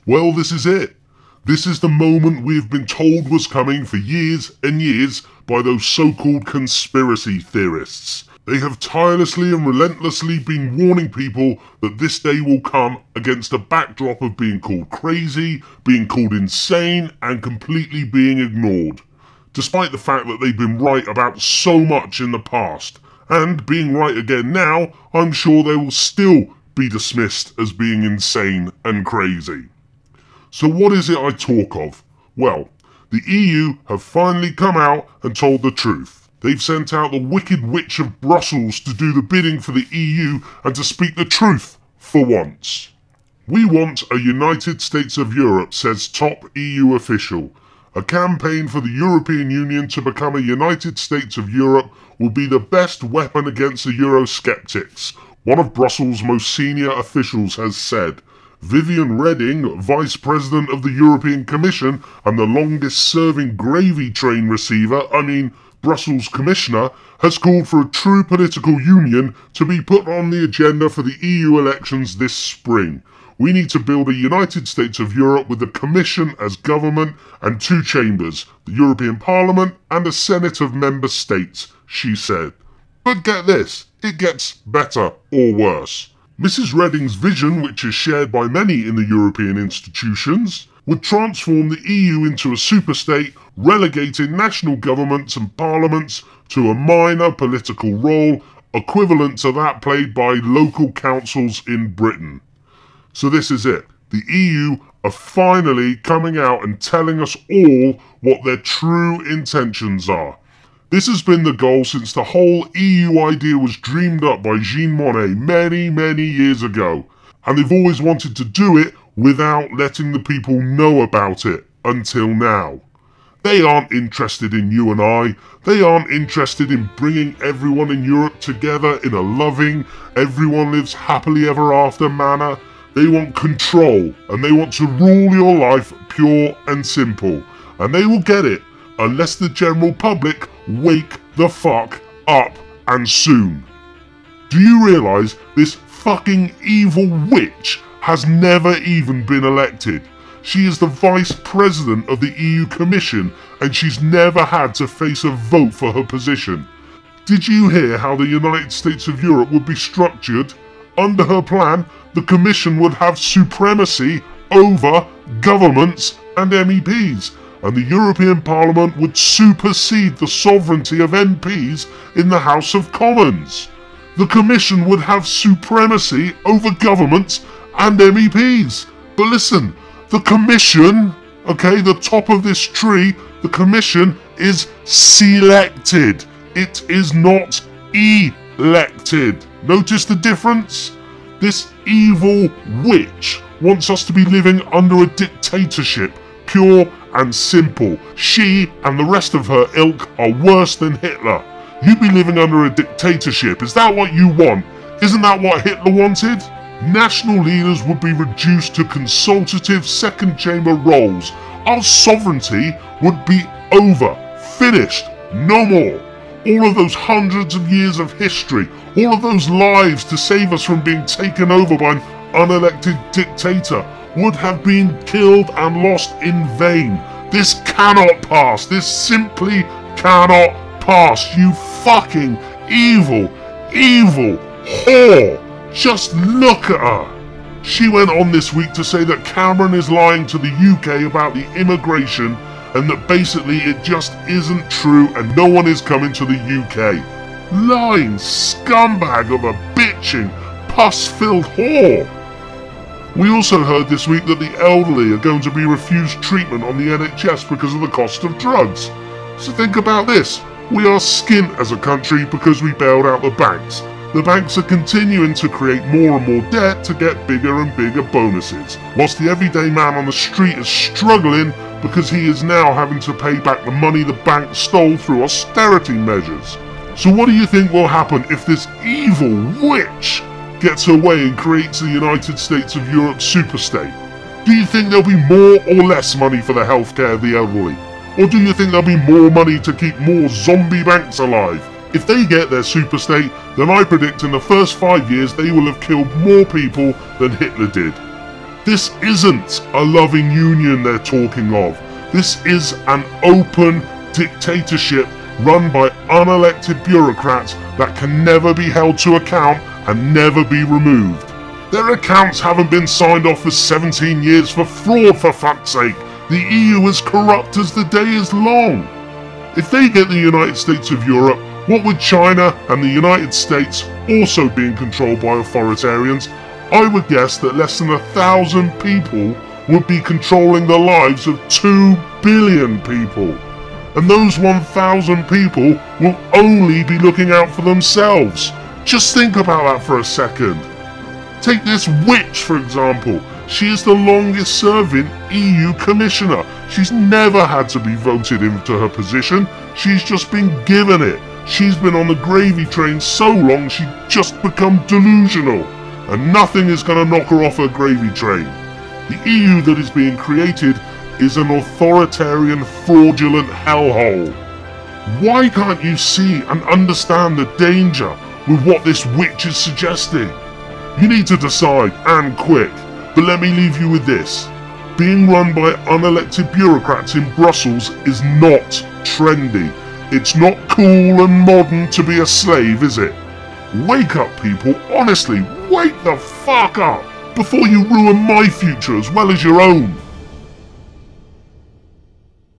Well, this is it. This is the moment we've been told was coming for years and years by those so-called conspiracy theorists. They have tirelessly and relentlessly been warning people that this day will come against a backdrop of being called crazy, being called insane, and completely being ignored. Despite the fact that they've been right about so much in the past, and being right again now, I'm sure they will still be dismissed as being insane and crazy. So what is it I talk of? Well, the EU have finally come out and told the truth. They've sent out the wicked witch of Brussels to do the bidding for the EU and to speak the truth for once. We want a United States of Europe, says top EU official. A campaign for the European Union to become a United States of Europe will be the best weapon against the Eurosceptics, one of Brussels' most senior officials has said. Viviane Reding, Vice President of the European Commission and the longest-serving gravy train receiver, Brussels Commissioner, has called for a true political union to be put on the agenda for the EU elections this spring. We need to build a United States of Europe with the Commission as government and two chambers, the European Parliament and a Senate of member states, she said. But get this, it gets better or worse. Mrs. Reding's vision, which is shared by many in the European institutions, would transform the EU into a superstate, relegating national governments and parliaments to a minor political role equivalent to that played by local councils in Britain. So this is it. The EU are finally coming out and telling us all what their true intentions are. This has been the goal since the whole EU idea was dreamed up by Jean Monnet many years ago. And they've always wanted to do it without letting the people know about it until now. They aren't interested in you and I. They aren't interested in bringing everyone in Europe together in a loving, everyone lives happily ever after manner. They want control, and they want to rule your life pure and simple. And they will get it, unless the general public wake the fuck up, and soon. Do you realise this fucking evil witch has never even been elected? She is the Vice President of the EU Commission, and she's never had to face a vote for her position. Did you hear how the United States of Europe would be structured? Under her plan, the Commission would have supremacy over governments and MEPs, and the European Parliament would supersede the sovereignty of MPs in the House of Commons. The Commission would have supremacy over governments and MEPs. But listen, the Commission, okay, the top of this tree, the Commission is selected. It is not elected. Notice the difference? This evil witch wants us to be living under a dictatorship, pure and simple. She and the rest of her ilk are worse than Hitler. You be living under a dictatorship. Is that what you want? Isn't that what Hitler wanted? National leaders would be reduced to consultative second chamber roles. Our sovereignty would be over, finished, no more. All of those hundreds of years of history, all of those lives to save us from being taken over by an unelected dictator would have been killed and lost in vain. This cannot pass. This simply cannot pass. You fucking evil whore. Just look at her. She went on this week to say that Cameron is lying to the UK about the immigration and that basically it just isn't true and no one is coming to the UK. Lying scumbag of a bitching, pus-filled whore. We also heard this week that the elderly are going to be refused treatment on the NHS because of the cost of drugs. So think about this. We are skint as a country because we bailed out the banks. The banks are continuing to create more and more debt to get bigger and bigger bonuses, whilst the everyday man on the street is struggling because he is now having to pay back the money the bank stole through austerity measures. So what do you think will happen if this evil witch gets her way and creates the United States of Europe superstate? Do you think there'll be more or less money for the healthcare of the elderly? Or do you think there'll be more money to keep more zombie banks alive? If they get their superstate, then I predict in the first 5 years they will have killed more people than Hitler did. This isn't a loving union they're talking of. This is an open dictatorship run by unelected bureaucrats that can never be held to account and never be removed. Their accounts haven't been signed off for 17 years for fraud, for fuck's sake. The EU is corrupt as the day is long. If they get the United States of Europe, what with China and the United States also being controlled by authoritarians, I would guess that less than 1,000 people would be controlling the lives of 2 billion people. And those 1,000 people will only be looking out for themselves. Just think about that for a second. Take this witch, for example. She is the longest serving EU commissioner. She's never had to be voted into her position. She's just been given it. She's been on the gravy train so long she's just become delusional. And nothing is going to knock her off her gravy train. The EU that is being created is an authoritarian, fraudulent hellhole. Why can't you see and understand the danger with what this witch is suggesting? You need to decide, and quick. But let me leave you with this. Being run by unelected bureaucrats in Brussels is not trendy. It's not cool and modern to be a slave, is it? Wake up, people. Honestly, wake the fuck up before you ruin my future as well as your own.